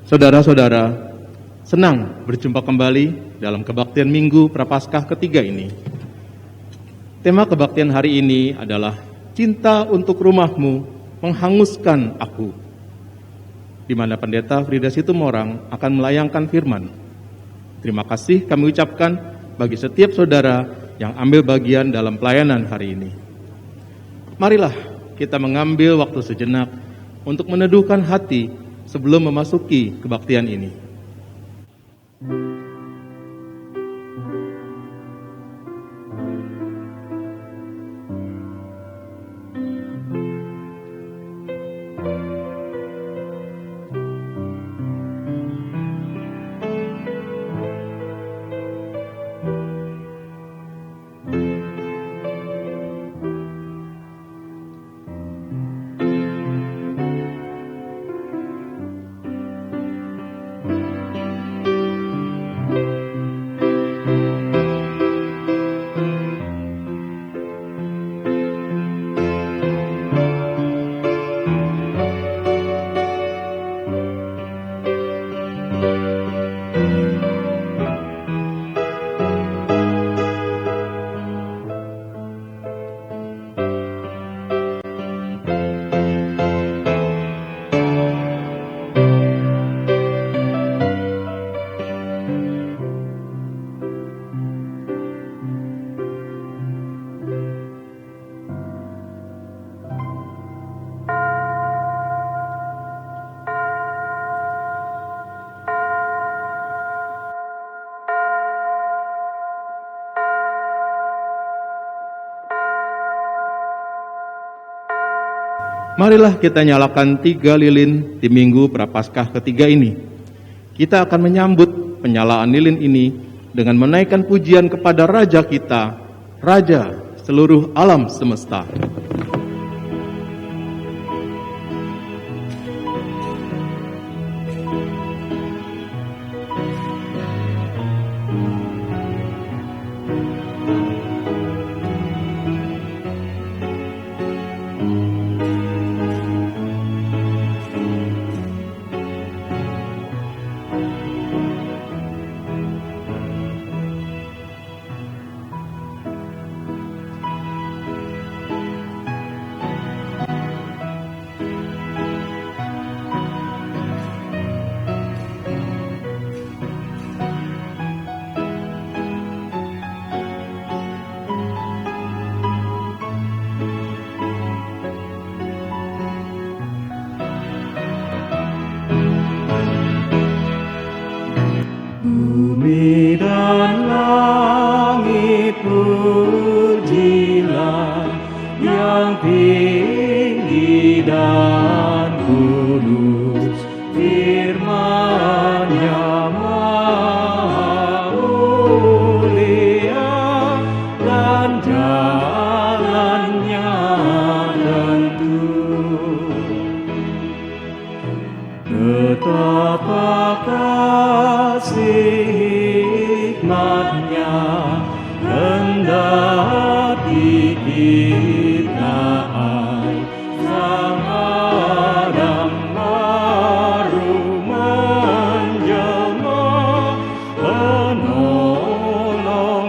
Saudara-saudara, senang berjumpa kembali dalam kebaktian Minggu Prapaskah ketiga ini. Tema kebaktian hari ini adalah Cinta untuk Rumahmu Menghanguskan Aku, di mana Pendeta Frida Situmorang akan melayangkan firman. Terima kasih kami ucapkan bagi setiap saudara yang ambil bagian dalam pelayanan hari ini. Marilah kita mengambil waktu sejenak untuk meneduhkan hati sebelum memasuki kebaktian ini. Marilah kita nyalakan 3 lilin di Minggu Prapaskah ketiga ini. Kita akan menyambut penyalaan lilin ini dengan menaikkan pujian kepada Raja kita, Raja seluruh alam semesta. Bumi dan langit pujilah yang tinggi dan kudus, firman-Nya maha mulia dan jalan-Nya tentu. Betapa kasih hikmat-Nya hendaki kita Sang Adam baru menjelma, penolong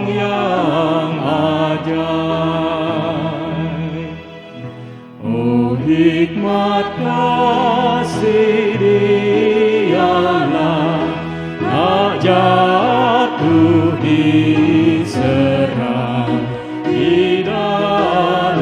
yang ajaib. Oh hikmat kasih Dialah tak jatuh diserang di dalam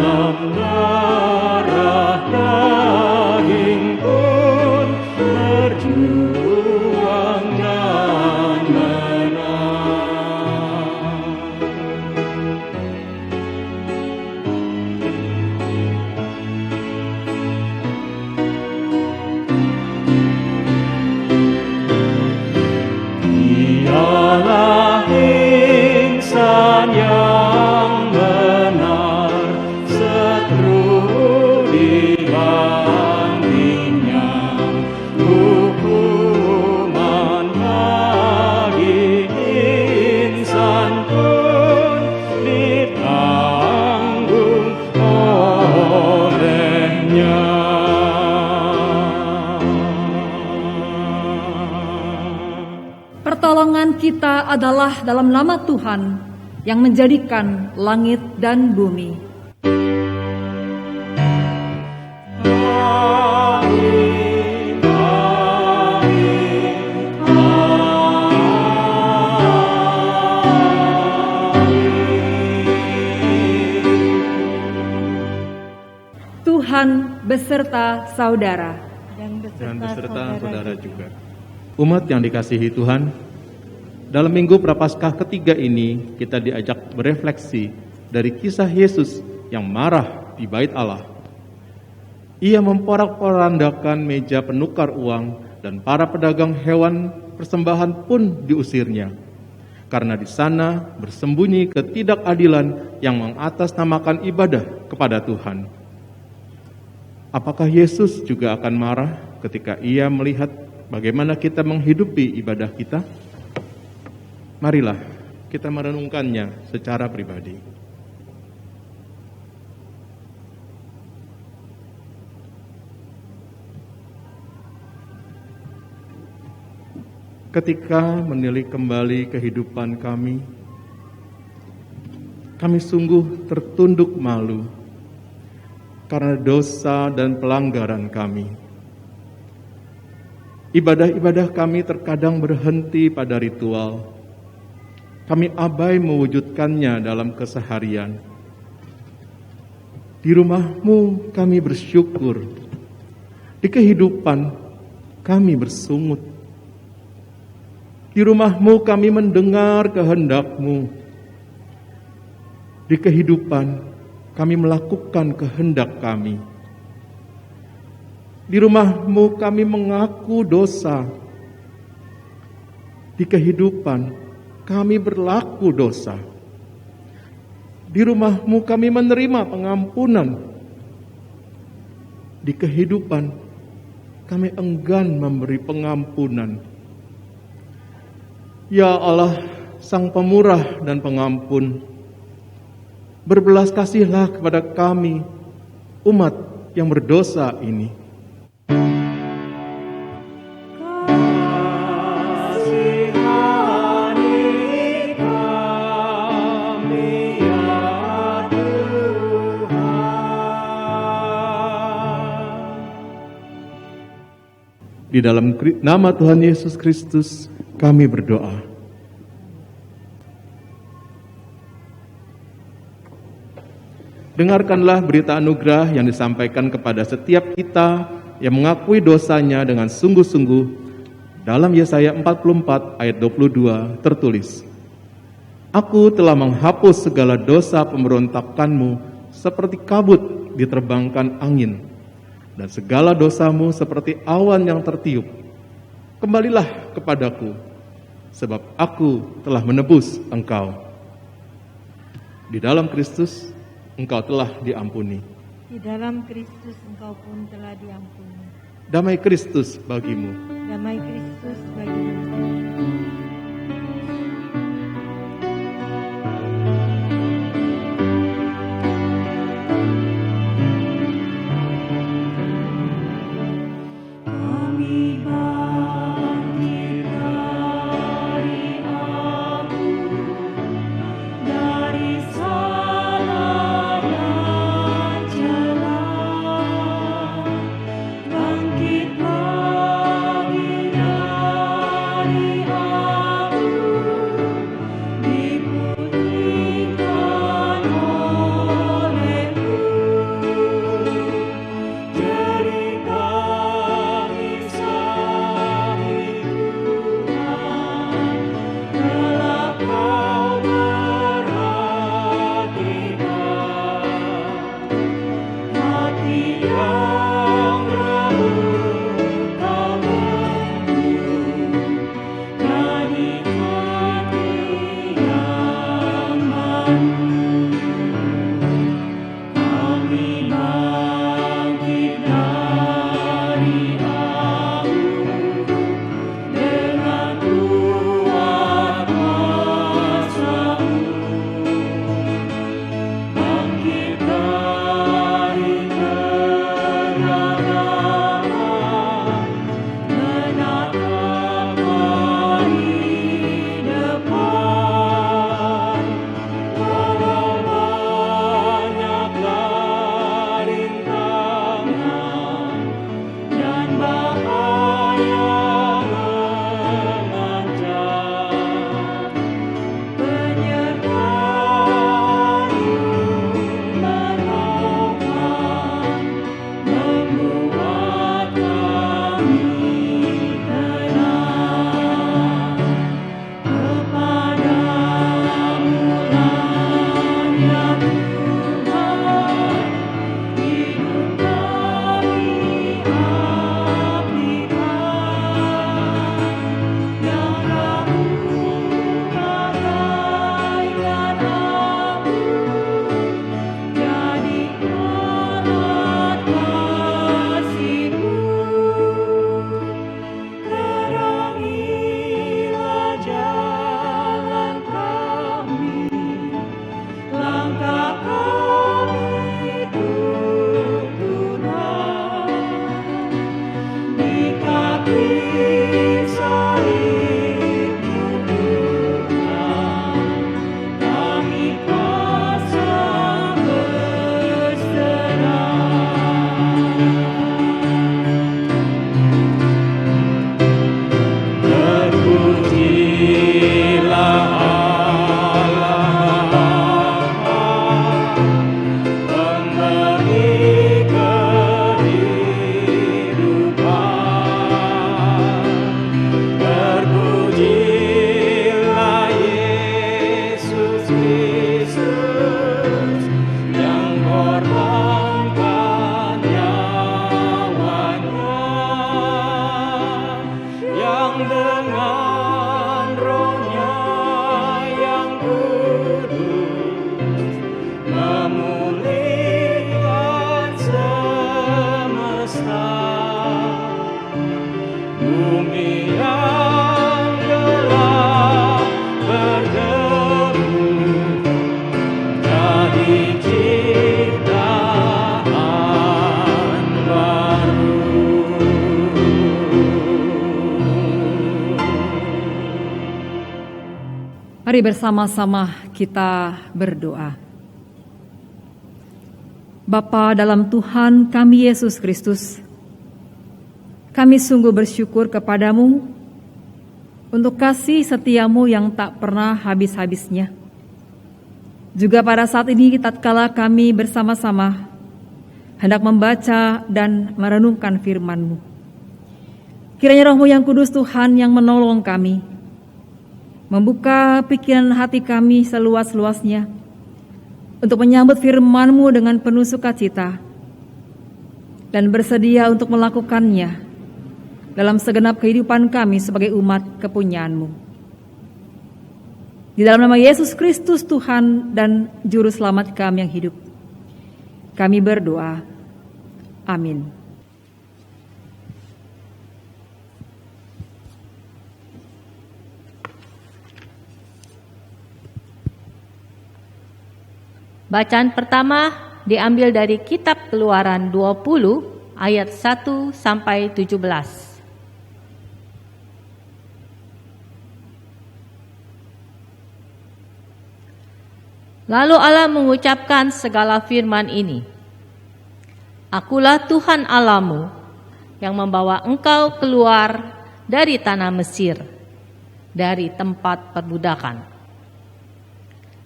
kita adalah dalam nama Tuhan yang menjadikan langit dan bumi. Amin, amin, amin. Tuhan beserta saudara. Dan beserta saudara juga. Umat yang dikasihi Tuhan, dalam minggu Prapaskah ketiga ini kita diajak berefleksi dari kisah Yesus yang marah di bait Allah. Ia memporak-porandakan meja penukar uang dan para pedagang hewan persembahan pun diusirnya. Karena di sana bersembunyi ketidakadilan yang mengatasnamakan ibadah kepada Tuhan. Apakah Yesus juga akan marah ketika ia melihat bagaimana kita menghidupi ibadah kita? Marilah kita merenungkannya secara pribadi. Ketika menilik kembali kehidupan kami sungguh tertunduk malu karena dosa dan pelanggaran kami. Ibadah-ibadah kami terkadang berhenti pada ritual. Kami abai mewujudkannya dalam keseharian. Di rumah-Mu kami bersyukur. Di kehidupan kami bersungut. Di rumah-Mu kami mendengar kehendak-Mu. Di kehidupan kami melakukan kehendak kami. Di rumah-Mu kami mengaku dosa. Di kehidupan kami berlaku dosa. Di rumah-Mu kami menerima pengampunan. Di kehidupan kami enggan memberi pengampunan. Ya Allah, Sang Pemurah dan Pengampun, berbelas kasihlah kepada kami, umat yang berdosa ini. Di dalam nama Tuhan Yesus Kristus kami berdoa. Dengarkanlah berita anugerah yang disampaikan kepada setiap kita yang mengakui dosanya dengan sungguh-sungguh. Dalam Yesaya 44 ayat 22 tertulis, Aku telah menghapus segala dosa pemberontakanmu seperti kabut diterbangkan angin, dan segala dosamu seperti awan yang tertiup. Kembalilah kepadaku, sebab aku telah menebus engkau. Di dalam Kristus, engkau telah diampuni. Di dalam Kristus engkau pun telah diampuni. Damai Kristus bagimu. Damai Kristus bagimu. Bangkit lagi dari ciptaan baru. Mari bersama-sama kita berdoa. Bapa dalam Tuhan kami Yesus Kristus, kami sungguh bersyukur kepadamu untuk kasih setiamu yang tak pernah habis-habisnya. Juga pada saat ini tatkala kami bersama-sama hendak membaca dan merenungkan firman-Mu, kiranya Roh-Mu yang kudus Tuhan yang menolong kami, membuka pikiran hati kami seluas-luasnya untuk menyambut firman-Mu dengan penuh sukacita dan bersedia untuk melakukannya dalam segenap kehidupan kami sebagai umat kepunyaan-Mu. Di dalam nama Yesus Kristus Tuhan dan Juru Selamat kami yang hidup, kami berdoa. Amin. Bacaan pertama diambil dari kitab Keluaran 20 ayat 1 sampai 17. Lalu Allah mengucapkan segala firman ini. Akulah Tuhan Allahmu yang membawa engkau keluar dari tanah Mesir, dari tempat perbudakan.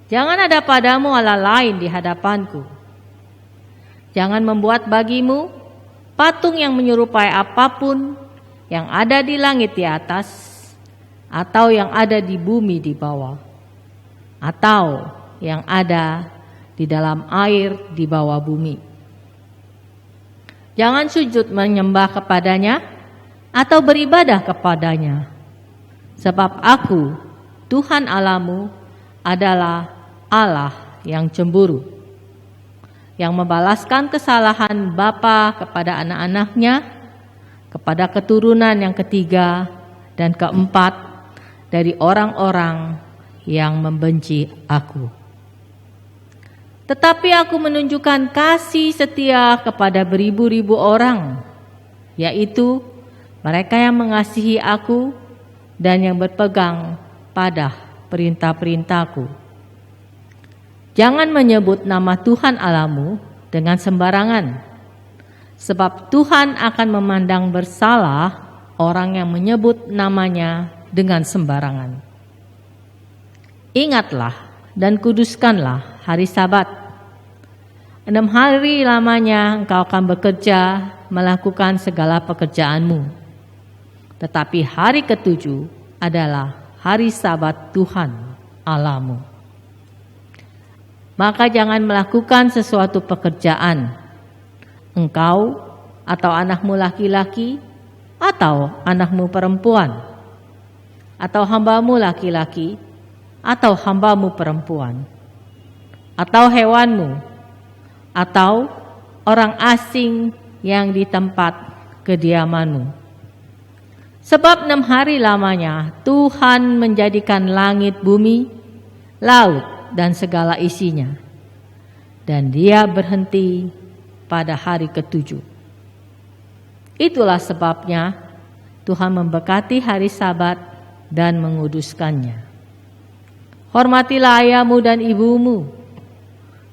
Jangan ada padamu Allah lain di hadapanku. Jangan membuat bagimu patung yang menyerupai apapun yang ada di langit di atas, atau yang ada di bumi di bawah, atau yang ada di dalam air di bawah bumi. Jangan sujud menyembah kepadanya atau beribadah kepadanya, sebab aku, Tuhan Allahmu, adalah Allah yang cemburu, yang membalaskan kesalahan bapa kepada anak-anaknya, kepada keturunan yang ketiga dan keempat dari orang-orang yang membenci aku. Tetapi aku menunjukkan kasih setia kepada beribu-ribu orang, yaitu mereka yang mengasihi aku dan yang berpegang pada perintah-perintahku. Jangan menyebut nama Tuhan Allahmu dengan sembarangan, sebab Tuhan akan memandang bersalah orang yang menyebut namanya dengan sembarangan. Ingatlah dan kuduskanlah hari Sabat. 6 hari lamanya engkau akan bekerja melakukan segala pekerjaanmu. Tetapi hari ke-7 adalah hari Sabat Tuhan Allahmu. Maka jangan melakukan sesuatu pekerjaan, engkau atau anakmu laki-laki atau anakmu perempuan, atau hambamu laki-laki atau hambamu perempuan, atau hewanmu, atau orang asing yang di tempat kediamanmu. Sebab 6 hari lamanya Tuhan menjadikan langit, bumi, laut, dan segala isinya, dan Dia berhenti pada hari ke-7. Itulah sebabnya Tuhan memberkati hari Sabat dan menguduskannya. Hormatilah ayahmu dan ibumu,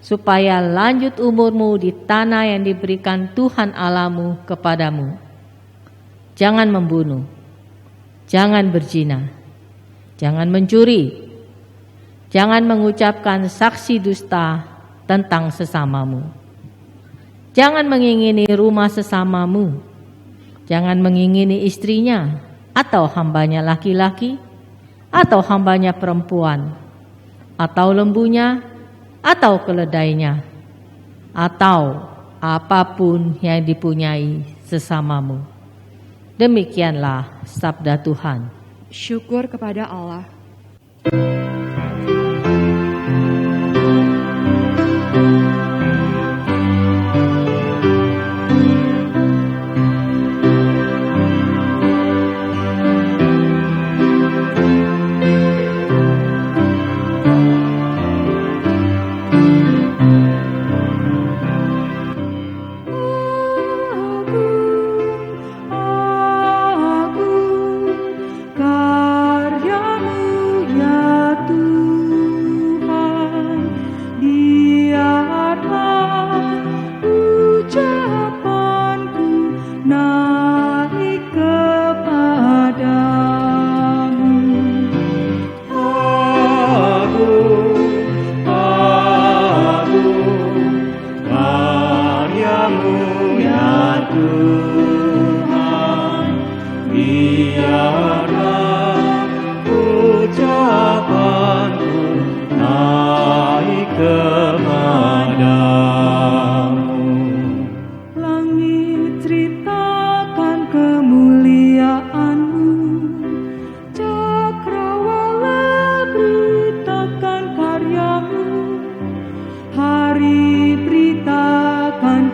supaya lanjut umurmu di tanah yang diberikan Tuhan Allahmu kepadamu. Jangan membunuh, jangan berzina, jangan mencuri, jangan mengucapkan saksi dusta tentang sesamamu. Jangan mengingini rumah sesamamu. Jangan mengingini istrinya, atau hambanya laki-laki, atau hambanya perempuan, atau lembunya, atau keledainya, atau apapun yang dipunyai sesamamu. Demikianlah sabda Tuhan. Syukur kepada Allah.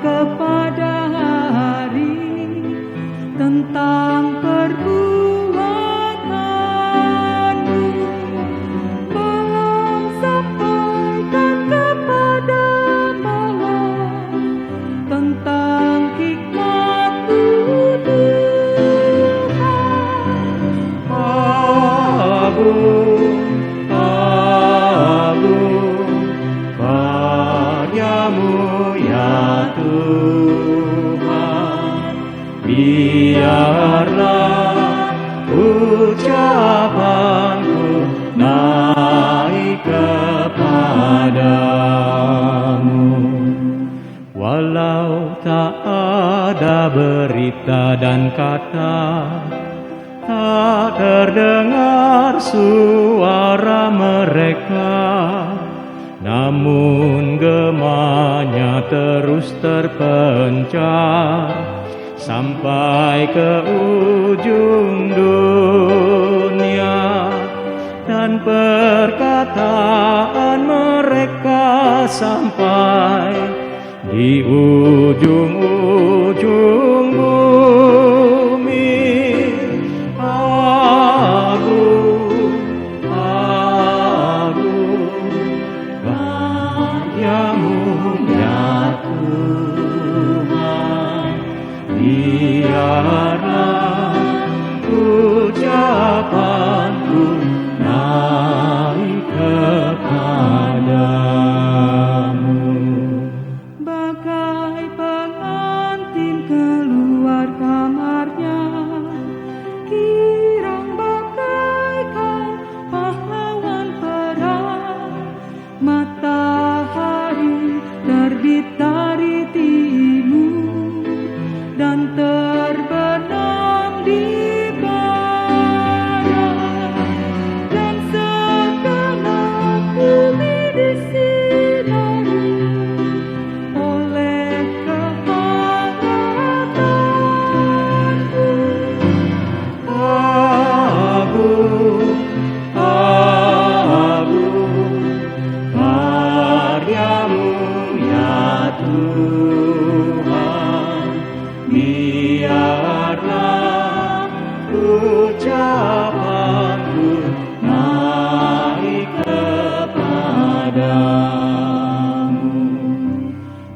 kepada hari tentang perbuatanmu. Malam sampaikan kepada malam tentang hikmat-Mu Tuhan. Agung karya-Mu ya Tuhan, biarlah ucapanku naik kepadamu. Walau tak ada berita dan kata, tak terdengar suara mereka, namun gemanya terus terpencar sampai ke ujung dunia, dan perkataan mereka sampai di ujung-ujung bumi. Agung, agung karya-Mu ya Tuhan, biarlah ucapanku naik kepadamu. Bagai pengantin keluar kamarnya, girang bagaikan pahlawan perang. Matahari terbit dari timur dan terbenam di barat, dan segenap bumi disinari oleh kehangatanmu. Agung, agung karya-Mu ya Tuhan, biarlah ucapanku naik kepadamu.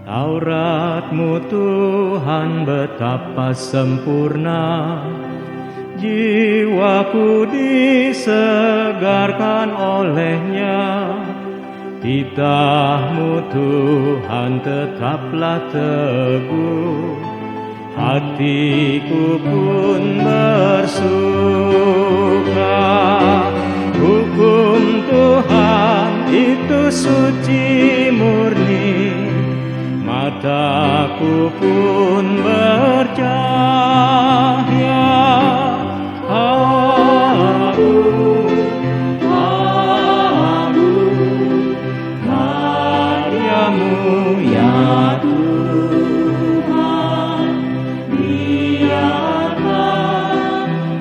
Taurat-Mu Tuhan betapa sempurna, jiwaku disegarkan olehnya. Titah-Mu Tuhan tetaplah teguh, hatiku pun bersuka. Hukum Tuhan itu suci murni, mataku pun bercahaya. Agung, agung karya-Mu ya Tuhan, biarlah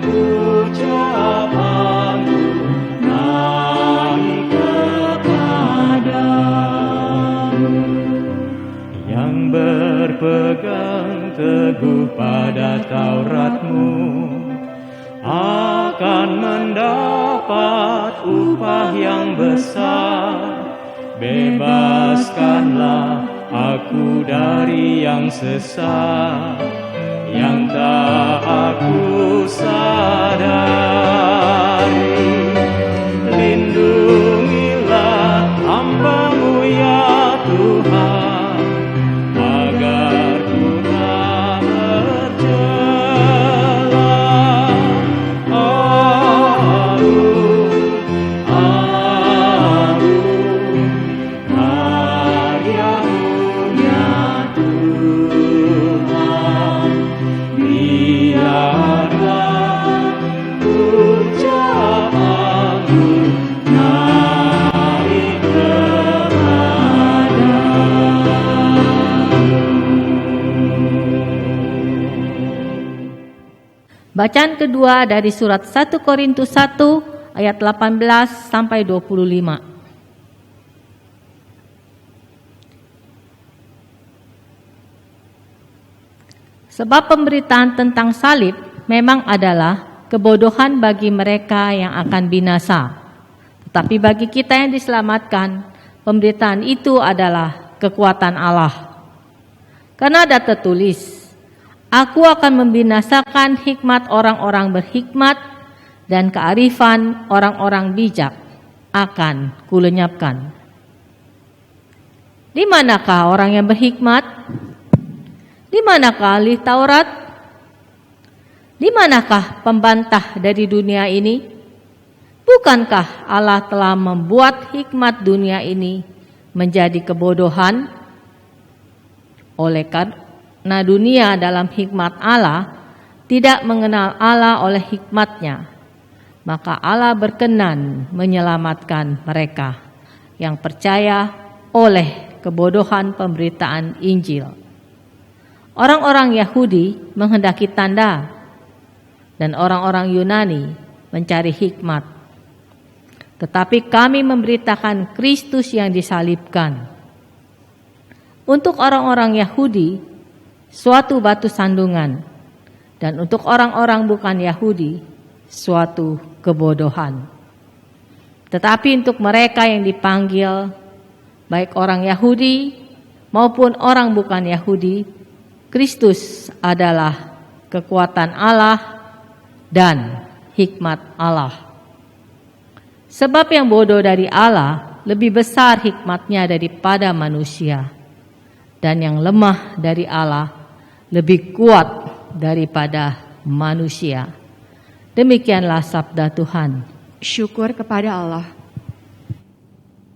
ucapanku naik kepadamu. Yang berpegang teguh pada Taurat-Mu akan mendapat upah yang besar. Bebaskanlah aku dari yang sesat, yang tak aku sadari. Lindungilah hamba-Mu ya Tuhan, agar ku tak tercela. Agung, agung karya-Mu ya Tuhan, biarlah ucapanku naik kepadamu. Bacaan kedua dari surat 1 Korintus 1 ayat 18 sampai 25. Sebab pemberitaan tentang salib memang adalah kebodohan bagi mereka yang akan binasa. Tetapi bagi kita yang diselamatkan, pemberitaan itu adalah kekuatan Allah. Karena ada tertulis, Aku akan membinasakan hikmat orang-orang berhikmat dan kearifan orang-orang bijak akan kulenyapkan. Di manakah orang yang berhikmat? Di manakah ahli Taurat? Di manakah pembantah dari dunia ini? Bukankah Allah telah membuat hikmat dunia ini menjadi kebodohan? Oleh karena dunia dalam hikmat Allah tidak mengenal Allah oleh hikmatnya, maka Allah berkenan menyelamatkan mereka yang percaya oleh kebodohan pemberitaan Injil. Orang-orang Yahudi menghendaki tanda dan orang-orang Yunani mencari hikmat. Tetapi kami memberitakan Kristus yang disalibkan. Untuk orang-orang Yahudi, suatu batu sandungan, dan untuk orang-orang bukan Yahudi, suatu kebodohan. Tetapi untuk mereka yang dipanggil, baik orang Yahudi maupun orang bukan Yahudi, Kristus adalah kekuatan Allah dan hikmat Allah. Sebab yang bodoh dari Allah lebih besar hikmatnya daripada manusia, dan yang lemah dari Allah lebih kuat daripada manusia. Demikianlah sabda Tuhan. Syukur kepada Allah.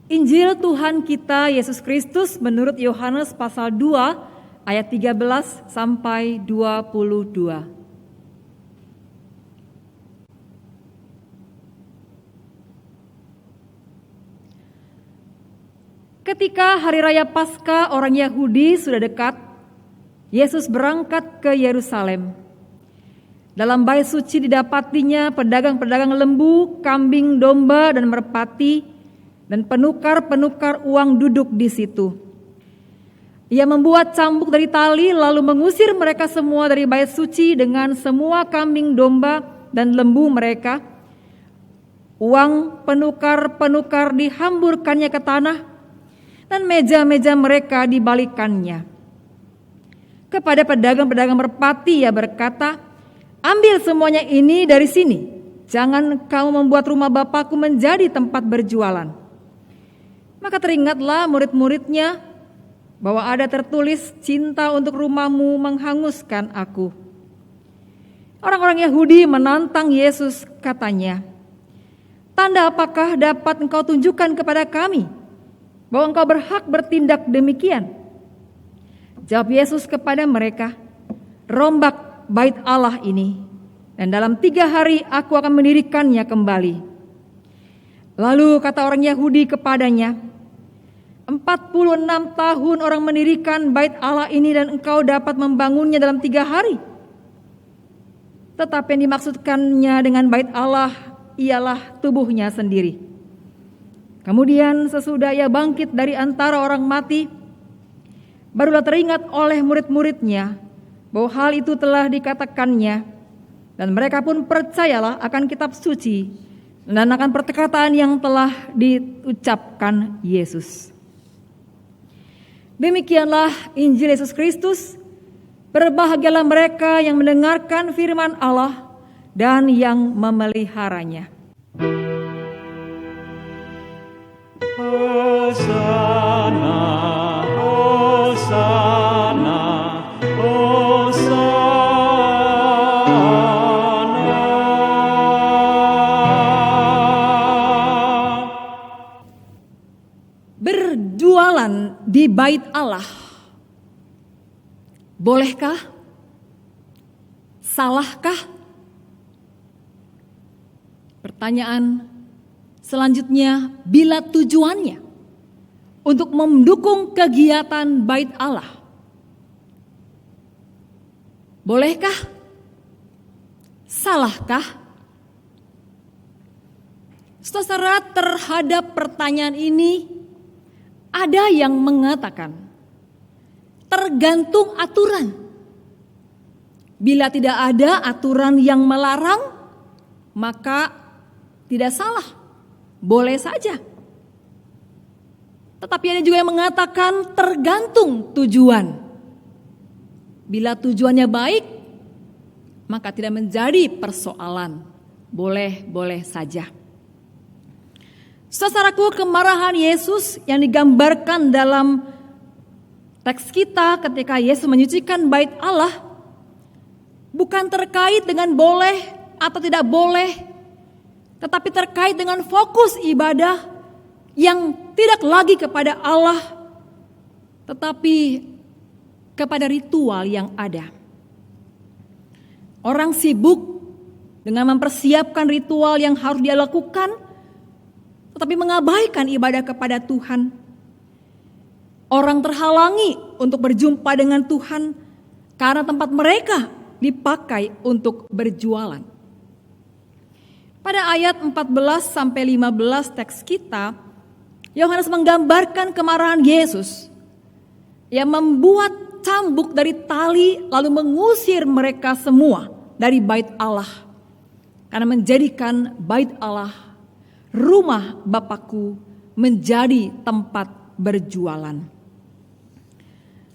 Injil Tuhan kita Yesus Kristus menurut Yohanes pasal 2 ayat 13 sampai 22. Ketika hari raya Paskah orang Yahudi sudah dekat, Yesus berangkat ke Yerusalem. Dalam bait suci didapatinya pedagang-pedagang lembu, kambing, domba, dan merpati, dan penukar-penukar uang duduk di situ. Ia membuat cambuk dari tali lalu mengusir mereka semua dari bait suci dengan semua kambing, domba, dan lembu mereka. Uang penukar-penukar dihamburkannya ke tanah, dan meja-meja mereka dibalikannya. Kepada pedagang-pedagang merpati ia berkata, "Ambil semuanya ini dari sini. Jangan kamu membuat rumah Bapakku menjadi tempat berjualan." Maka teringatlah murid-muridnya bahwa ada tertulis, "Cinta untuk rumahmu menghanguskan aku." Orang-orang Yahudi menantang Yesus, katanya, "Tanda apakah dapat engkau tunjukkan kepada kami bahwa engkau berhak bertindak demikian?" Jawab Yesus kepada mereka, "Rombak bait Allah ini, dan dalam 3 hari aku akan mendirikannya kembali." Lalu kata orang Yahudi kepadanya, 46 tahun orang mendirikan bait Allah ini dan engkau dapat membangunnya dalam 3 hari. Tetapi yang dimaksudkannya dengan bait Allah ialah tubuhnya sendiri. Kemudian sesudah ia bangkit dari antara orang mati, barulah teringat oleh murid-muridnya bahwa hal itu telah dikatakannya, dan mereka pun percayalah akan kitab suci dan akan perkataan yang telah diucapkan Yesus. Demikianlah Injil Yesus Kristus. Berbahagialah mereka yang mendengarkan firman Allah dan yang memeliharanya. Hosana, Hosana, Hosana. Berjualan di bait Allah, bolehkah? Salahkah? Pertanyaan selanjutnya, bila tujuannya untuk mendukung kegiatan bait Allah, bolehkah? Salahkah? Saudara, terhadap pertanyaan ini ada yang mengatakan tergantung aturan. Bila tidak ada aturan yang melarang, maka tidak salah, boleh saja. Tetapi ada juga yang mengatakan tergantung tujuan. Bila tujuannya baik, maka tidak menjadi persoalan, boleh-boleh saja. Saudaraku, kemarahan Yesus yang digambarkan dalam teks kita ketika Yesus menyucikan bait Allah bukan terkait dengan boleh atau tidak boleh, tetapi terkait dengan fokus ibadah yang tidak lagi kepada Allah, tetapi kepada ritual yang ada. Orang sibuk dengan mempersiapkan ritual yang harus dia lakukan, tetapi mengabaikan ibadah kepada Tuhan. Orang terhalangi untuk berjumpa dengan Tuhan karena tempat mereka dipakai untuk berjualan. Pada ayat 14-15 teks kita, Yohanes menggambarkan kemarahan Yesus yang membuat cambuk dari tali lalu mengusir mereka semua dari bait Allah. Karena menjadikan bait Allah, rumah Bapakku, menjadi tempat berjualan.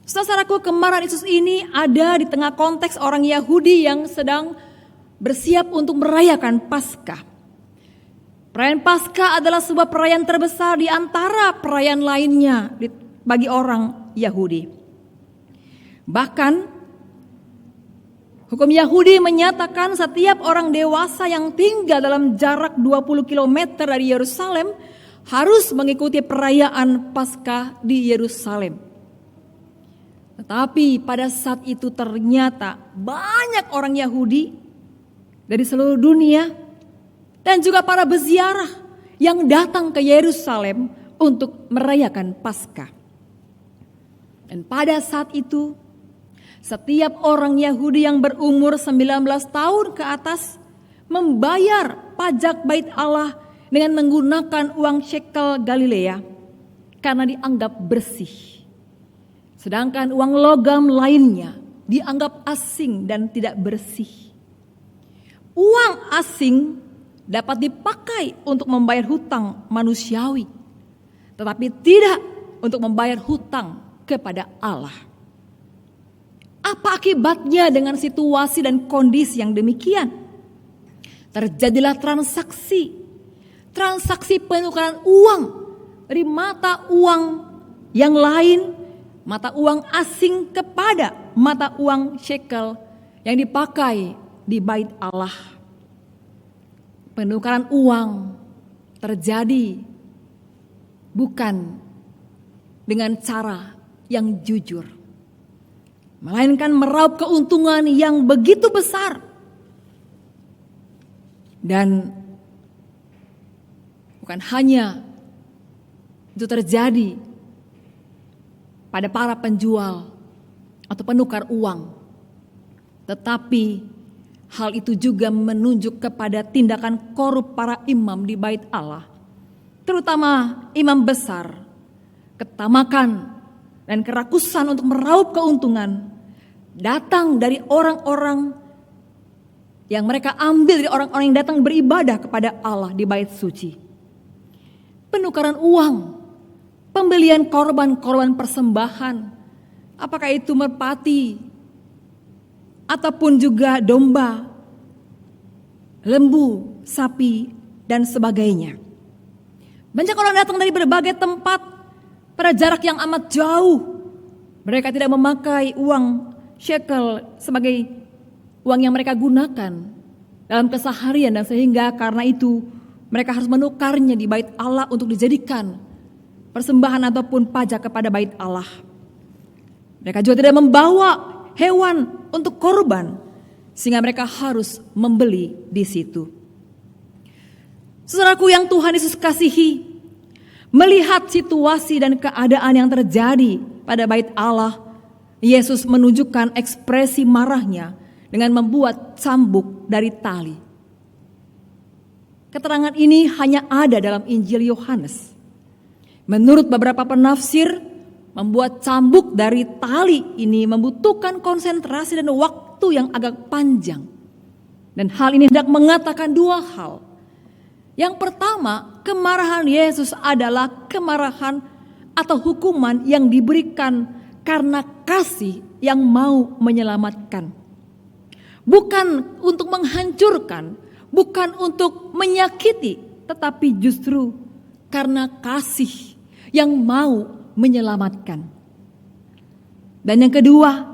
Saudaraku, kemarahan Yesus ini ada di tengah konteks orang Yahudi yang sedang bersiap untuk merayakan Paskah. Perayaan Paskah adalah sebuah perayaan terbesar di antara perayaan lainnya bagi orang Yahudi. Bahkan hukum Yahudi menyatakan setiap orang dewasa yang tinggal dalam jarak 20 km dari Yerusalem harus mengikuti perayaan Paskah di Yerusalem. Tetapi pada saat itu ternyata banyak orang Yahudi dari seluruh dunia dan juga para peziarah yang datang ke Yerusalem untuk merayakan Paskah. Dan pada saat itu setiap orang Yahudi yang berumur 19 tahun ke atas membayar pajak bait Allah dengan menggunakan uang shekel Galilea karena dianggap bersih. Sedangkan uang logam lainnya dianggap asing dan tidak bersih. Uang asing dapat dipakai untuk membayar hutang manusiawi, tetapi tidak untuk membayar hutang kepada Allah. Apa akibatnya dengan situasi dan kondisi yang demikian? Terjadilah transaksi penukaran uang dari mata uang yang lain, mata uang asing kepada mata uang shekel yang dipakai di bait Allah. Penukaran uang terjadi bukan dengan cara yang jujur, melainkan meraup keuntungan yang begitu besar. Dan bukan hanya itu terjadi pada para penjual atau penukar uang, tetapi hal itu juga menunjuk kepada tindakan korup para imam di bait Allah, terutama imam besar. Ketamakan dan kerakusan untuk meraup keuntungan datang dari orang-orang yang mereka ambil dari orang-orang yang datang beribadah kepada Allah di bait suci. Penukaran uang, pembelian korban-korban persembahan, apakah itu merpati ataupun juga domba, lembu, sapi, dan sebagainya. Banyak orang datang dari berbagai tempat pada jarak yang amat jauh. Mereka tidak memakai uang shekel sebagai uang yang mereka gunakan dalam keseharian, dan sehingga karena itu mereka harus menukarnya di bait Allah untuk dijadikan persembahan ataupun pajak kepada bait Allah. Mereka juga tidak membawa hewan untuk korban, sehingga mereka harus membeli di situ. Saudaraku yang Tuhan Yesus kasihi, melihat situasi dan keadaan yang terjadi pada bait Allah, Yesus menunjukkan ekspresi marahnya dengan membuat cambuk dari tali. Keterangan ini hanya ada dalam Injil Yohanes. Menurut beberapa penafsir, membuat cambuk dari tali ini membutuhkan konsentrasi dan waktu waktu yang agak panjang. Dan hal ini hendak mengatakan dua hal. Yang pertama, kemarahan Yesus adalah kemarahan atau hukuman yang diberikan karena kasih yang mau menyelamatkan. Bukan untuk menghancurkan, bukan untuk menyakiti, tetapi justru karena kasih yang mau menyelamatkan. Dan yang kedua,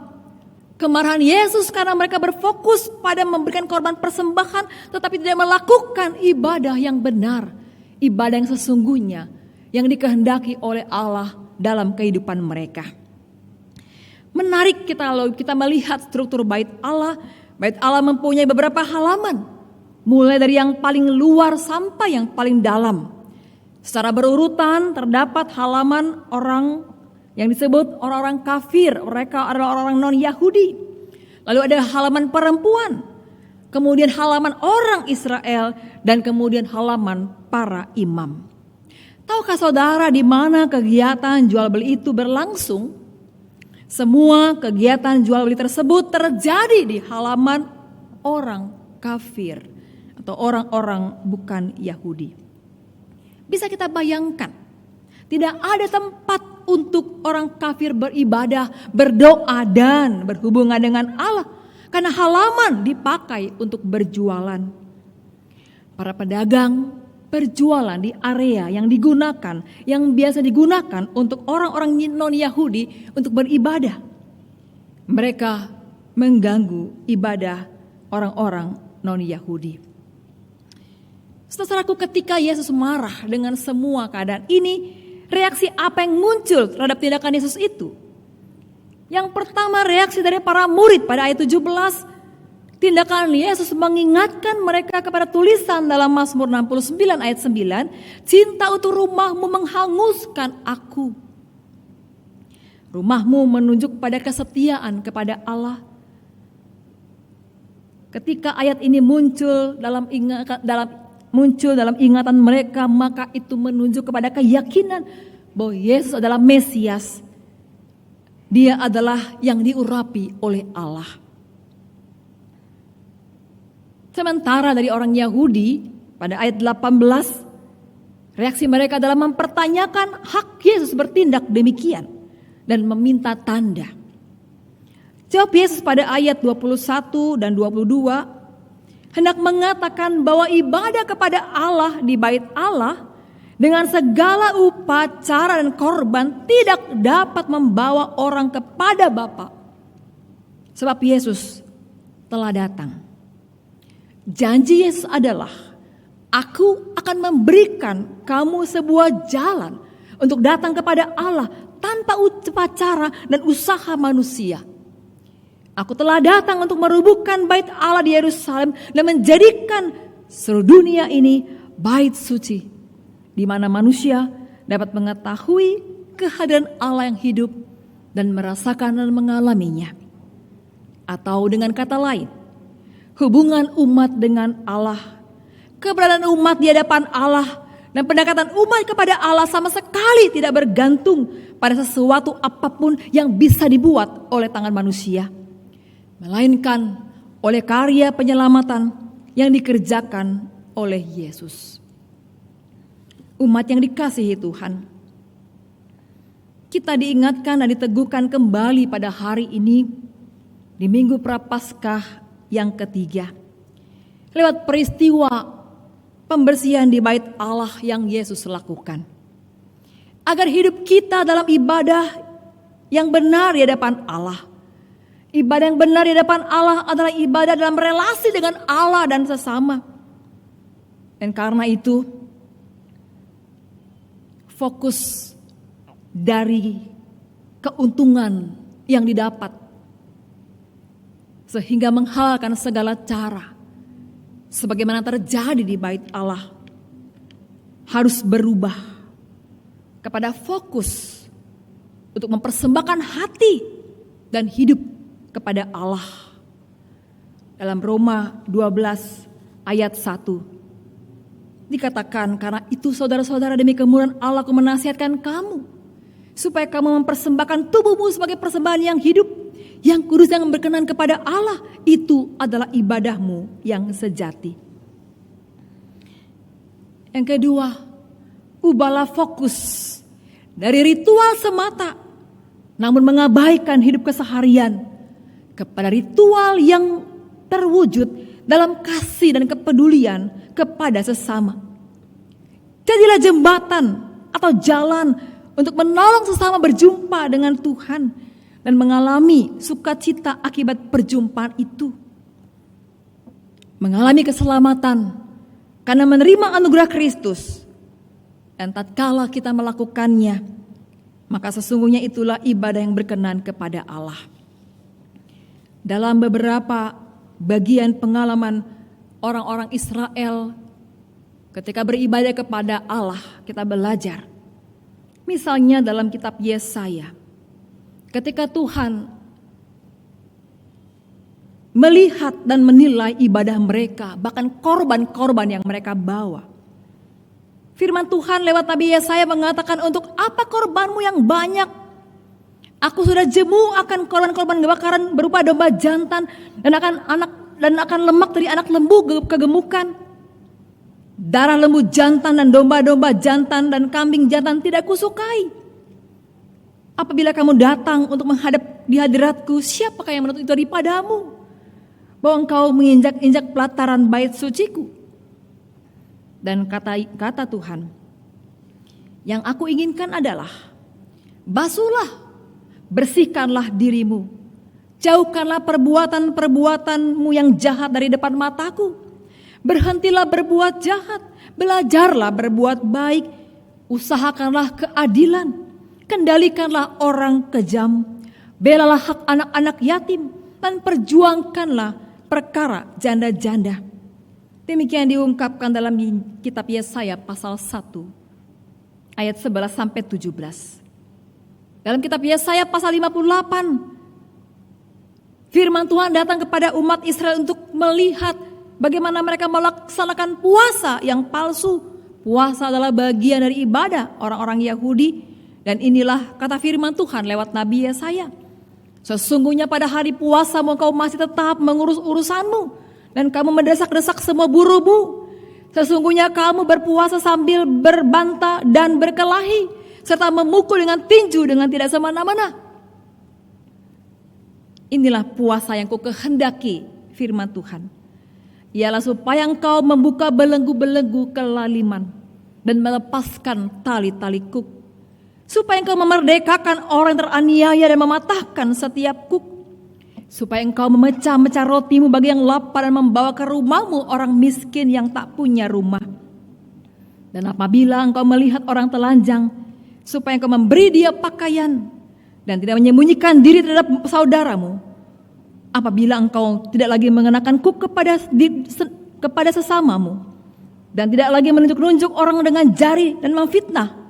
kemarahan Yesus karena mereka berfokus pada memberikan korban persembahan tetapi tidak melakukan ibadah yang benar, ibadah yang sesungguhnya yang dikehendaki oleh Allah dalam kehidupan mereka. Menarik kita melihat struktur bait Allah. Bait Allah mempunyai beberapa halaman, mulai dari yang paling luar sampai yang paling dalam. Secara berurutan terdapat halaman orang yang disebut orang-orang kafir, mereka adalah orang-orang non-Yahudi. Lalu ada halaman perempuan, kemudian halaman orang Israel, dan kemudian halaman para imam. Tahukah saudara di mana kegiatan jual beli itu berlangsung? Semua kegiatan jual beli tersebut terjadi di halaman orang kafir atau orang-orang bukan Yahudi. Bisa kita bayangkan, tidak ada tempat untuk orang kafir beribadah, berdoa dan berhubungan dengan Allah karena halaman dipakai untuk berjualan. Para pedagang berjualan di area yang digunakan, yang biasa digunakan untuk orang-orang non-Yahudi untuk beribadah. Mereka mengganggu ibadah orang-orang non-Yahudi. Saudaraku, ketika Yesus marah dengan semua keadaan ini, reaksi apa yang muncul terhadap tindakan Yesus itu? Yang pertama, reaksi dari para murid pada ayat 17, tindakan Yesus mengingatkan mereka kepada tulisan dalam Mazmur 69 ayat 9, cinta untuk rumahmu menghanguskan aku. Rumahmu menunjuk pada kesetiaan kepada Allah. Ketika ayat ini muncul dalam ingatan mereka, maka itu menunjuk kepada keyakinan bahwa Yesus adalah Mesias. Dia adalah yang diurapi oleh Allah. Sementara dari orang Yahudi pada ayat 18, reaksi mereka adalah mempertanyakan hak Yesus bertindak demikian dan meminta tanda. Jawab Yesus pada ayat 21 dan 22 hendak mengatakan bahwa ibadah kepada Allah di bait Allah dengan segala upacara dan korban tidak dapat membawa orang kepada Bapa. Sebab Yesus telah datang. Janji Yesus adalah, aku akan memberikan kamu sebuah jalan untuk datang kepada Allah tanpa upacara dan usaha manusia. Aku telah datang untuk merubuhkan bait Allah di Yerusalem dan menjadikan seluruh dunia ini bait suci, di mana manusia dapat mengetahui kehadiran Allah yang hidup dan merasakan dan mengalaminya. Atau dengan kata lain, hubungan umat dengan Allah, keberadaan umat di hadapan Allah, dan pendekatan umat kepada Allah sama sekali tidak bergantung pada sesuatu apapun yang bisa dibuat oleh tangan manusia, melainkan oleh karya penyelamatan yang dikerjakan oleh Yesus. Umat yang dikasihi Tuhan, kita diingatkan dan diteguhkan kembali pada hari ini di Minggu Prapaskah yang ketiga, lewat peristiwa pembersihan di bait Allah yang Yesus lakukan. Agar hidup kita dalam ibadah yang benar di hadapan Allah. Ibadah yang benar di hadapan Allah adalah ibadah dalam relasi dengan Allah dan sesama. Dan karena itu, fokus dari keuntungan yang didapat sehingga menghalalkan segala cara sebagaimana terjadi di bait Allah harus berubah kepada fokus untuk mempersembahkan hati dan hidup kepada Allah. Dalam Roma 12 ayat 1 dikatakan, karena itu saudara-saudara demi kemurahan Allah aku menasihatkan kamu supaya kamu mempersembahkan tubuhmu sebagai persembahan yang hidup, yang kudus, yang berkenan kepada Allah, itu adalah ibadahmu yang sejati. Yang kedua, ubahlah fokus dari ritual semata, namun mengabaikan hidup keseharian, kepada ritual yang terwujud dalam kasih dan kepedulian kepada sesama. Jadilah jembatan atau jalan untuk menolong sesama berjumpa dengan Tuhan dan mengalami sukacita akibat perjumpaan itu. Mengalami keselamatan karena menerima anugerah Kristus. Dan tatkala kita melakukannya, maka sesungguhnya itulah ibadah yang berkenan kepada Allah. Dalam beberapa bagian pengalaman orang-orang Israel ketika beribadah kepada Allah, kita belajar. Misalnya dalam kitab Yesaya, ketika Tuhan melihat dan menilai ibadah mereka, bahkan korban-korban yang mereka bawa. Firman Tuhan lewat Nabi Yesaya mengatakan, untuk apa korbanmu yang banyak? Aku sudah jemu akan korban-korban bakaran berupa domba jantan dan akan lemak dari anak lembu kegemukan. Darah lembu jantan dan domba-domba jantan dan kambing jantan tidak kusukai. Apabila kamu datang untuk menghadap di hadiratku, siapakah yang menuntut itu daripadamu? Bahwa engkau menginjak-injak pelataran bait suciku. Dan kata Tuhan, yang aku inginkan adalah, basuhlah, bersihkanlah dirimu, jauhkanlah perbuatan-perbuatanmu yang jahat dari depan mataku. Berhentilah berbuat jahat, belajarlah berbuat baik, usahakanlah keadilan, kendalikanlah orang kejam, belalah hak anak-anak yatim, dan perjuangkanlah perkara janda-janda. Demikian diungkapkan dalam kitab Yesaya pasal 1 ayat 11 sampai 17. Dalam kitab Yesaya pasal 58, firman Tuhan datang kepada umat Israel untuk melihat bagaimana mereka melaksanakan puasa yang palsu. Puasa adalah bagian dari ibadah orang-orang Yahudi. Dan inilah kata firman Tuhan lewat Nabi Yesaya. Sesungguhnya pada hari puasamu engkau masih tetap mengurus urusanmu, dan kamu mendesak-desak semua burumu. Sesungguhnya kamu berpuasa sambil berbantah dan berkelahi, serta memukul dengan tinju dengan tidak semena-mena. Inilah puasa yang kukehendaki, firman Tuhan. Ialah supaya engkau membuka belenggu-belenggu kelaliman dan melepaskan tali-tali kuk. Supaya engkau memerdekakan orang yang teraniaya dan mematahkan setiap kuk. Supaya engkau memecah-mecah rotimu bagi yang lapar dan membawa ke rumahmu orang miskin yang tak punya rumah. Dan apabila engkau melihat orang telanjang, supaya engkau memberi dia pakaian dan tidak menyembunyikan diri terhadap saudaramu. Apabila engkau tidak lagi mengenakan kuk kepada sesamamu dan tidak lagi menunjuk-nunjuk orang dengan jari dan memfitnah.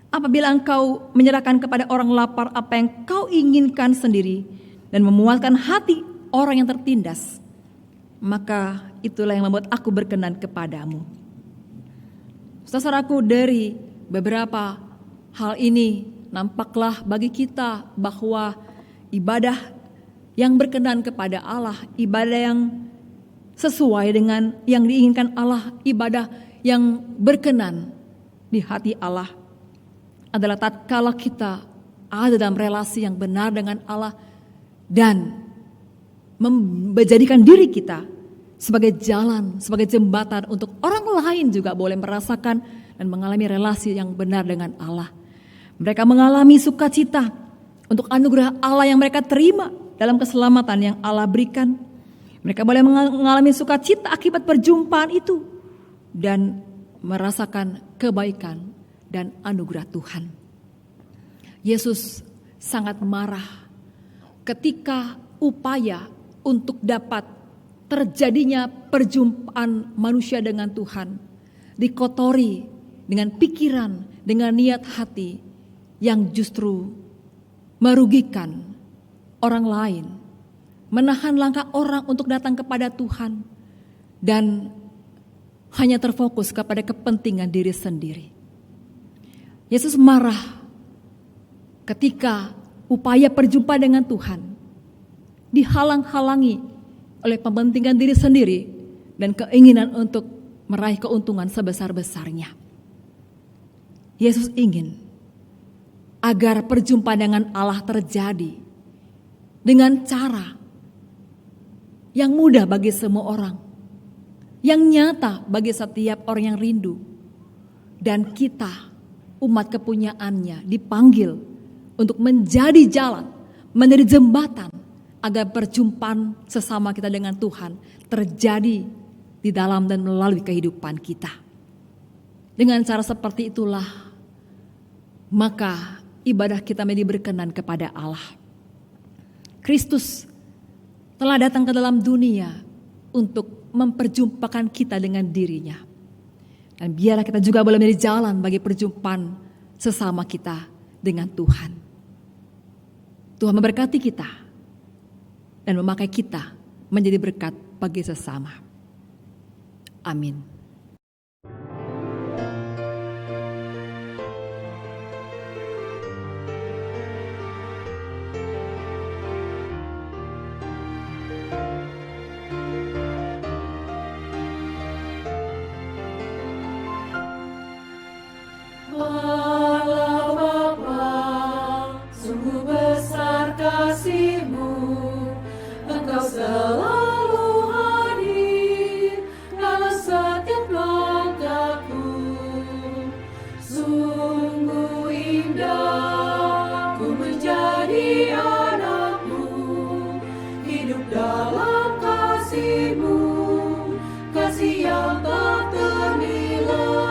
Apabila engkau menyerahkan kepada orang lapar apa yang kau inginkan sendiri dan memuaskan hati orang yang tertindas, maka itulah yang membuat aku berkenan kepadamu. Saudaraku, dari beberapa hal ini nampaklah bagi kita bahwa ibadah yang berkenan kepada Allah, ibadah yang sesuai dengan yang diinginkan Allah, ibadah yang berkenan di hati Allah adalah tatkala kita ada dalam relasi yang benar dengan Allah dan menjadikan diri kita sebagai jalan, sebagai jembatan untuk orang lain juga boleh merasakan dan mengalami relasi yang benar dengan Allah. Mereka mengalami sukacita untuk anugerah Allah yang mereka terima dalam keselamatan yang Allah berikan. Mereka boleh mengalami sukacita akibat perjumpaan itu dan merasakan kebaikan dan anugerah Tuhan. Yesus sangat marah ketika upaya untuk dapat terjadinya perjumpaan manusia dengan Tuhan dikotori dengan pikiran, dengan niat hati yang justru merugikan orang lain, menahan langkah orang untuk datang kepada Tuhan dan hanya terfokus kepada kepentingan diri sendiri. Yesus marah ketika upaya perjumpaan dengan Tuhan dihalang-halangi oleh kepentingan diri sendiri dan keinginan untuk meraih keuntungan sebesar-besarnya. Yesus ingin agar perjumpaan dengan Allah terjadi dengan cara yang mudah bagi semua orang, yang nyata bagi setiap orang yang rindu. Dan kita, umat kepunyaannya, dipanggil untuk menjadi jalan, menjadi jembatan agar perjumpaan sesama kita dengan Tuhan terjadi di dalam dan melalui kehidupan kita. Dengan cara seperti itulah, maka ibadah kita menjadi berkenan kepada Allah. Kristus telah datang ke dalam dunia untuk memperjumpakan kita dengan dirinya. Dan biarlah kita juga boleh menjadi jalan bagi perjumpaan sesama kita dengan Tuhan. Tuhan memberkati kita dan memakai kita menjadi berkat bagi sesama. Amin. Allah Bapa, sungguh besar kasih-Mu, Engkau selalu hadir dalam setiap langkahku. Sungguh indah ku menjadi anak-Mu, hidup dalam kasih-Mu, kasih yang tak ternilai.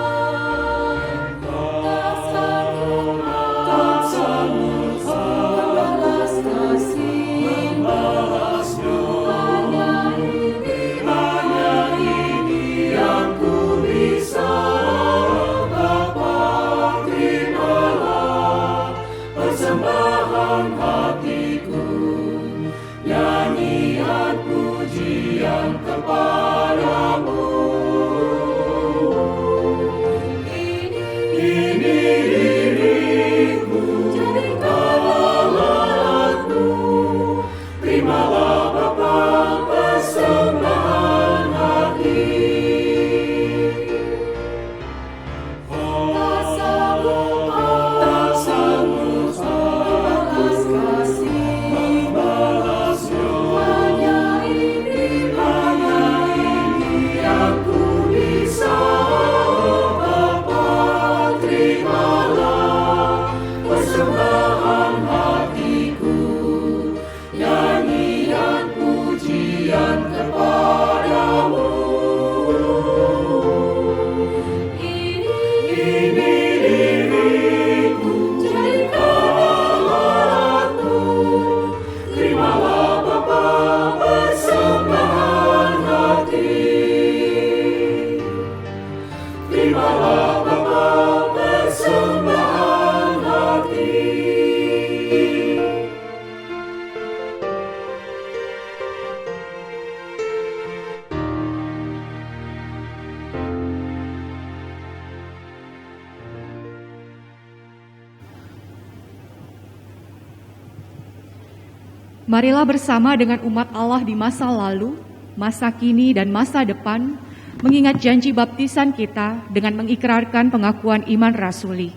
Marilah bersama dengan umat Allah di masa lalu, masa kini, dan masa depan, mengingat janji baptisan kita dengan mengikrarkan pengakuan iman rasuli.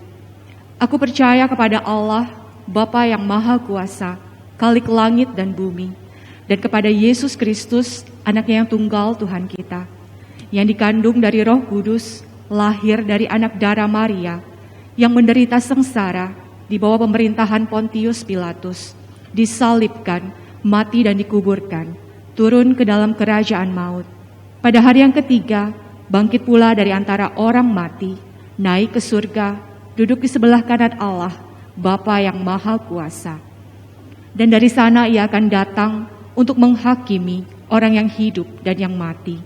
Aku percaya kepada Allah, Bapa yang Maha Kuasa, Khalik langit dan bumi, dan kepada Yesus Kristus, Anaknya yang tunggal Tuhan kita, yang dikandung dari Roh Kudus, lahir dari anak darah Maria, yang menderita sengsara di bawah pemerintahan Pontius Pilatus, disalibkan, mati dan dikuburkan, turun ke dalam kerajaan maut. Pada hari yang ketiga, bangkit pula dari antara orang mati, naik ke surga, duduk di sebelah kanan Allah, Bapa yang Maha Kuasa. Dan dari sana ia akan datang untuk menghakimi orang yang hidup dan yang mati.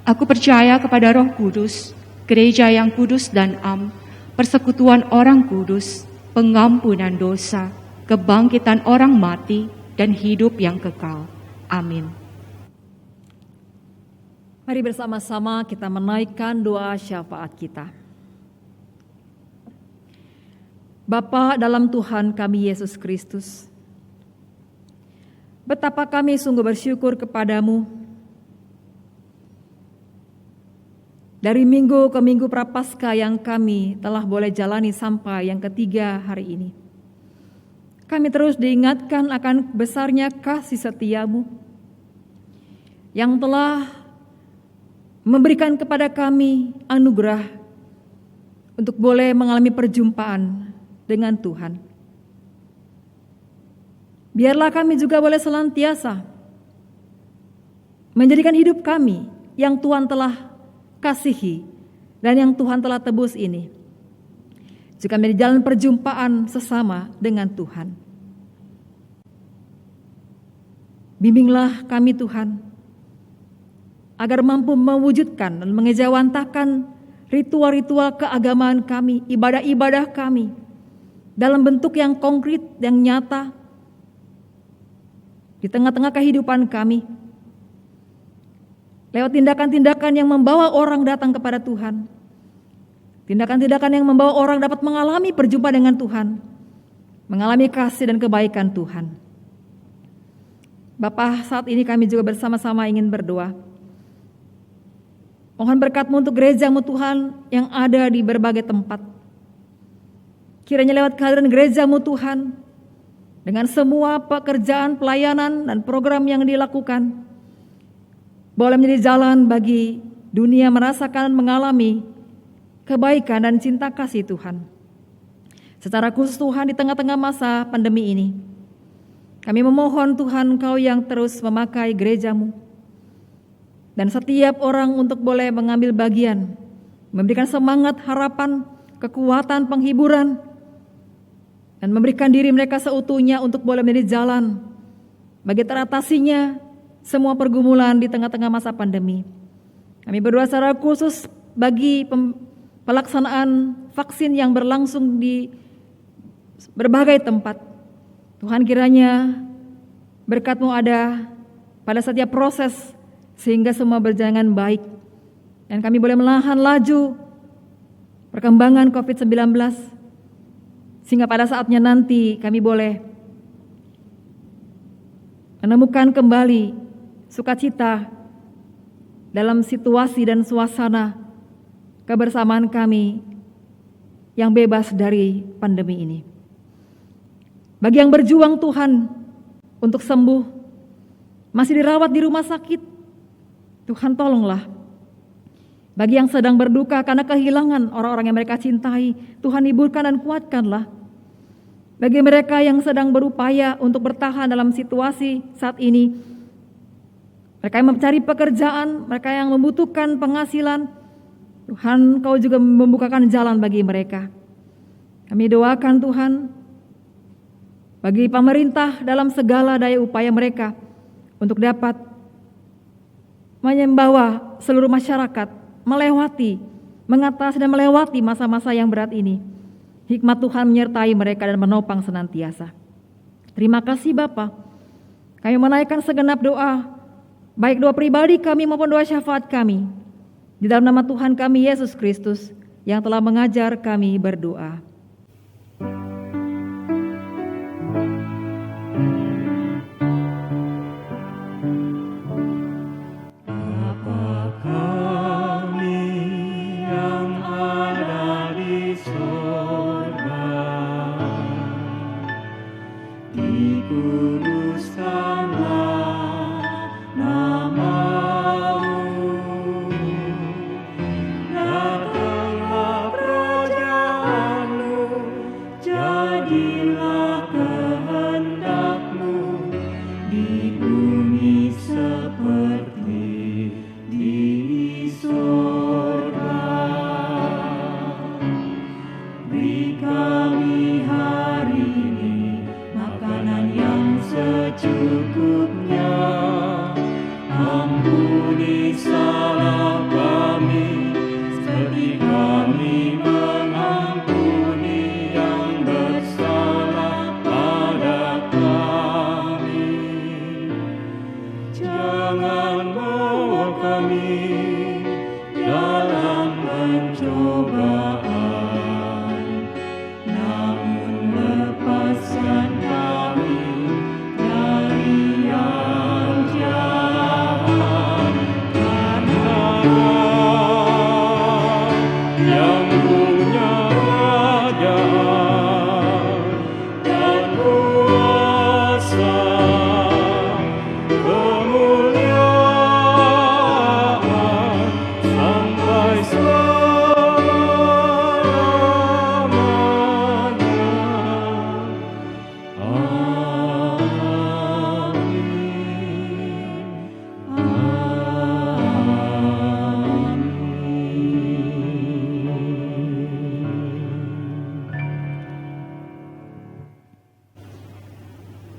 Aku percaya kepada Roh Kudus, gereja yang kudus dan am, persekutuan orang kudus, pengampunan dosa, kebangkitan orang mati, dan hidup yang kekal. Amin. Mari bersama-sama kita menaikkan doa syafaat kita. Bapa dalam Tuhan kami Yesus Kristus, Betapa kami sungguh bersyukur kepadamu. Dari minggu ke minggu Prapaskah yang kami telah boleh jalani sampai yang ketiga hari ini, kami terus diingatkan akan besarnya kasih setiamu yang telah memberikan kepada kami anugerah untuk boleh mengalami perjumpaan dengan Tuhan. Biarlah kami juga boleh senantiasa menjadikan hidup kami yang Tuhan telah kasihi dan yang Tuhan telah tebus ini juga menjadi jalan perjumpaan sesama dengan Tuhan. Bimbinglah kami Tuhan, agar mampu mewujudkan dan mengejawantahkan ritual-ritual keagamaan kami, ibadah-ibadah kami dalam bentuk yang konkret, yang nyata di tengah-tengah kehidupan kami, lewat tindakan-tindakan yang membawa orang datang kepada Tuhan, tindakan-tindakan yang membawa orang dapat mengalami perjumpaan dengan Tuhan, mengalami kasih dan kebaikan Tuhan. Bapa, saat ini kami juga bersama-sama ingin berdoa. Mohon berkat-Mu untuk gereja-Mu Tuhan yang ada di berbagai tempat. Kiranya lewat kehadiran gereja-Mu Tuhan, dengan semua pekerjaan, pelayanan, dan program yang dilakukan, boleh menjadi jalan bagi dunia merasakan, mengalami kebaikan dan cinta kasih Tuhan. Secara khusus Tuhan, di tengah-tengah masa pandemi ini, kami memohon Tuhan Engkau yang terus memakai gereja-Mu dan setiap orang untuk boleh mengambil bagian, memberikan semangat, harapan, kekuatan, penghiburan, dan memberikan diri mereka seutuhnya untuk boleh menjadi jalan bagi teratasinya semua pergumulan di tengah-tengah masa pandemi. Kami berdoa secara khusus bagi pelaksanaan vaksin yang berlangsung di berbagai tempat. Tuhan, kiranya berkat-Mu ada pada setiap proses sehingga semua berjalan baik. Dan kami boleh menahan laju perkembangan COVID-19 sehingga pada saatnya nanti kami boleh menemukan kembali sukacita dalam situasi dan suasana kebersamaan kami yang bebas dari pandemi ini. Bagi yang berjuang Tuhan untuk sembuh, masih dirawat di rumah sakit, Tuhan tolonglah. Bagi yang sedang berduka karena kehilangan orang-orang yang mereka cintai, Tuhan hiburkan dan kuatkanlah. Bagi mereka yang sedang berupaya untuk bertahan dalam situasi saat ini, mereka yang mencari pekerjaan, mereka yang membutuhkan penghasilan, Tuhan Kau juga membukakan jalan bagi mereka. Kami doakan Tuhan, bagi pemerintah dalam segala daya upaya mereka untuk dapat membawa seluruh masyarakat melewati, mengatasi dan melewati masa-masa yang berat ini. Hikmat Tuhan menyertai mereka dan menopang senantiasa. Terima kasih Bapa. Kami menaikkan segenap doa, baik doa pribadi kami maupun doa syafaat kami, di dalam nama Tuhan kami Yesus Kristus yang telah mengajar kami berdoa. Dari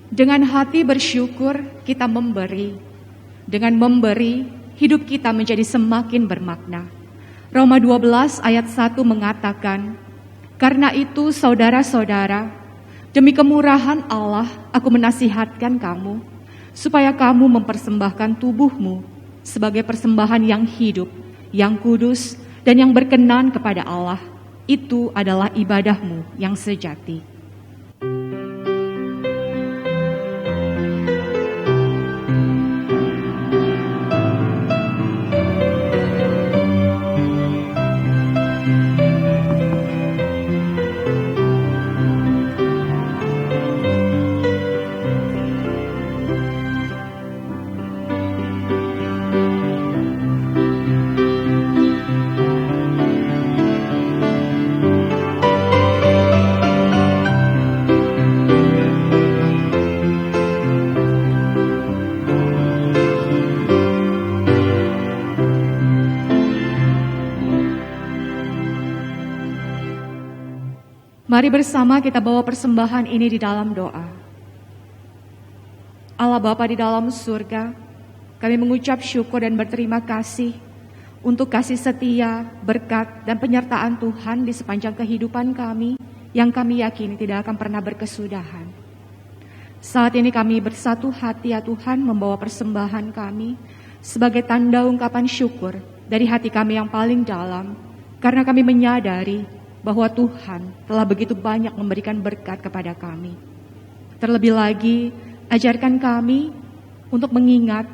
Dengan hati bersyukur kita memberi. Dengan memberi, hidup kita menjadi semakin bermakna. Roma 12 ayat 1 mengatakan, "Karena itu saudara-saudara, demi kemurahan Allah aku menasihatkan kamu, supaya kamu mempersembahkan tubuhmu sebagai persembahan yang hidup, yang kudus, dan yang berkenan kepada Allah. Itu adalah ibadahmu yang sejati." Mari bersama kita bawa persembahan ini di dalam doa. Allah Bapa di dalam surga, kami mengucap syukur dan berterima kasih untuk kasih setia, berkat, dan penyertaan Tuhan di sepanjang kehidupan kami yang kami yakini tidak akan pernah berkesudahan. Saat ini kami bersatu hati ya Tuhan membawa persembahan kami sebagai tanda ungkapan syukur dari hati kami yang paling dalam, karena kami menyadari bahwa Tuhan telah begitu banyak memberikan berkat kepada kami. Terlebih lagi, ajarkan kami untuk mengingat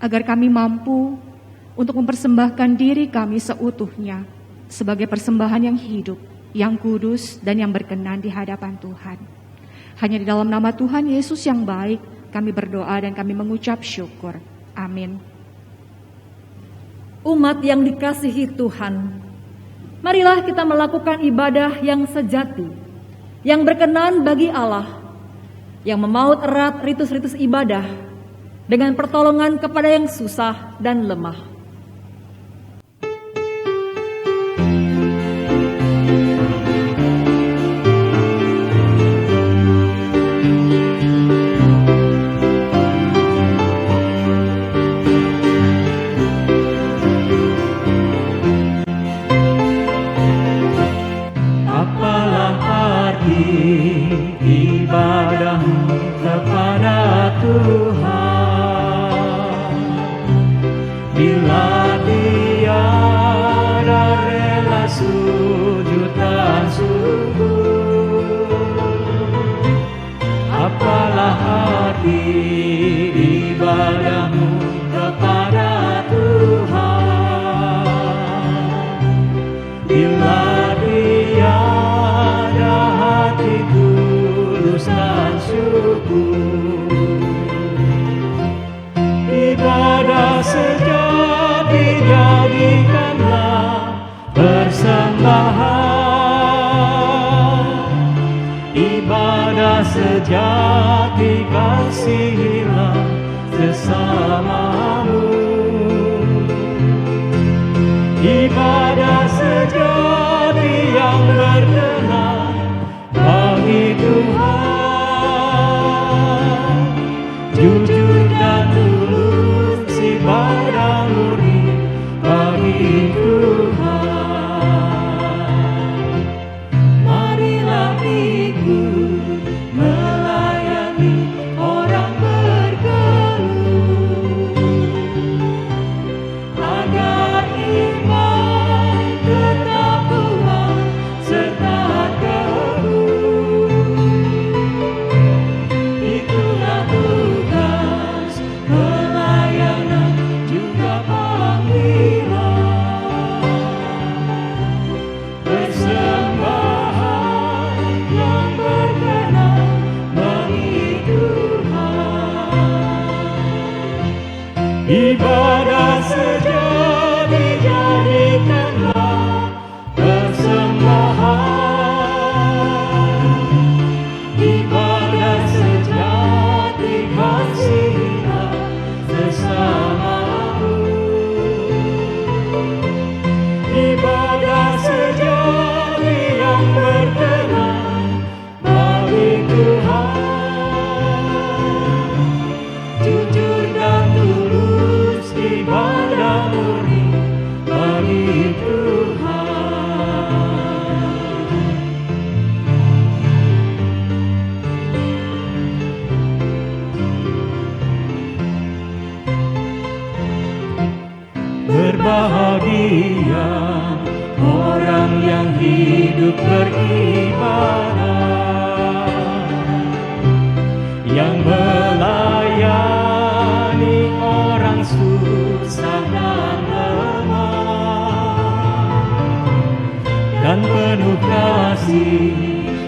agar kami mampu untuk mempersembahkan diri kami seutuhnya sebagai persembahan yang hidup, yang kudus, dan yang berkenan di hadapan Tuhan. Hanya di dalam nama Tuhan Yesus yang baik, kami berdoa dan kami mengucap syukur. Amin. Umat yang dikasihi Tuhan, marilah kita melakukan ibadah yang sejati, yang berkenan bagi Allah, yang memaut erat ritus-ritus ibadah dengan pertolongan kepada yang susah dan lemah. Ibadahmu kepada Tuhan, bila tiada rela sujud dan syukur, apalah arti ibadahmu kepada Tuhan, bila tiada hatiku dan syukur. Ibadah sejati jadikanlah persembahan, ibadah sejati kasihilah sesamamu, ibadah sejati yang berkenan bagi Tuhan, jujur dan tulus ibadah murni bagi Tuhan. Marilah ikut melayani orang bergelut, agar iman tetap kuat serta ibadah sejati jadikanlah persembahan, ibadah sejati kasihilah sesamamu, ibadah sejati yang berkenan bagi Tuhan. untuk beribadah, yang melayani orang susah dan lemah, dan penuh kasih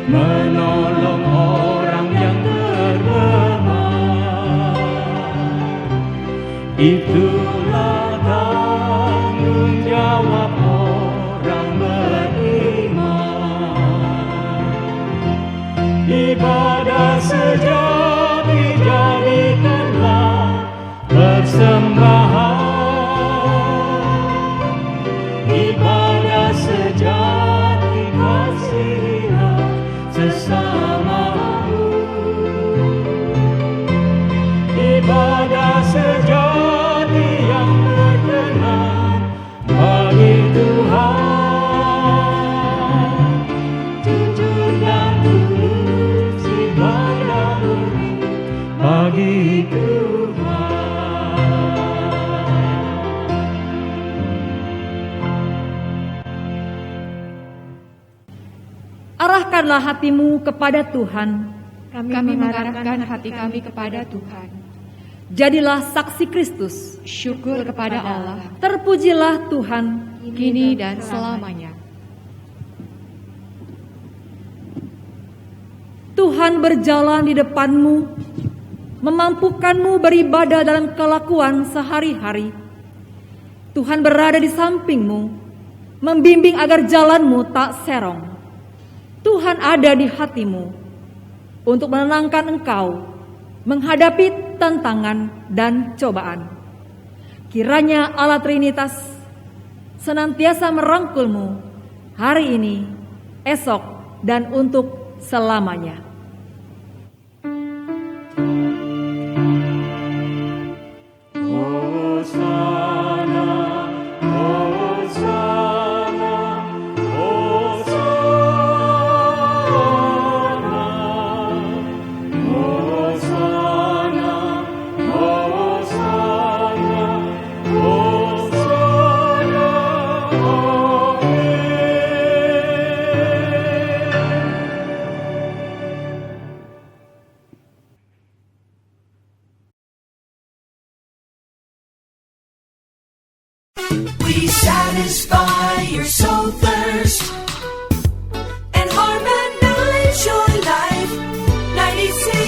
menolong orang yang terlemah. Itulah tanggung jawab orang beriman. Ibadah sejati jadikanlah persembahan. Ibadah sejati kasihilah sesamamu. Ibadah sejati yang berkenan bagi Tuhan. Jujur dan tulus ibadah murni bagi Tuhan. Arahkanlah hatimu kepada Tuhan. Kami mengarahkan hati kami kepada Tuhan. Jadilah saksi Kristus. Syukur kepada Allah, Terpujilah Tuhan. kini dan selamanya. Tuhan berjalan di depanmu, memampukanmu beribadah dalam kelakuan sehari-hari. Tuhan berada di sampingmu, membimbing agar jalanmu tak serong. Tuhan ada di hatimu untuk menenangkan engkau menghadapi tantangan dan cobaan. Kiranya Allah Trinitas senantiasa merangkulmu hari ini, esok, dan untuk selamanya. Hosana, Hosana, Hosana, Hosana, Hosana, Hosana, We satisfy your soul thirst and harmonize your life. 96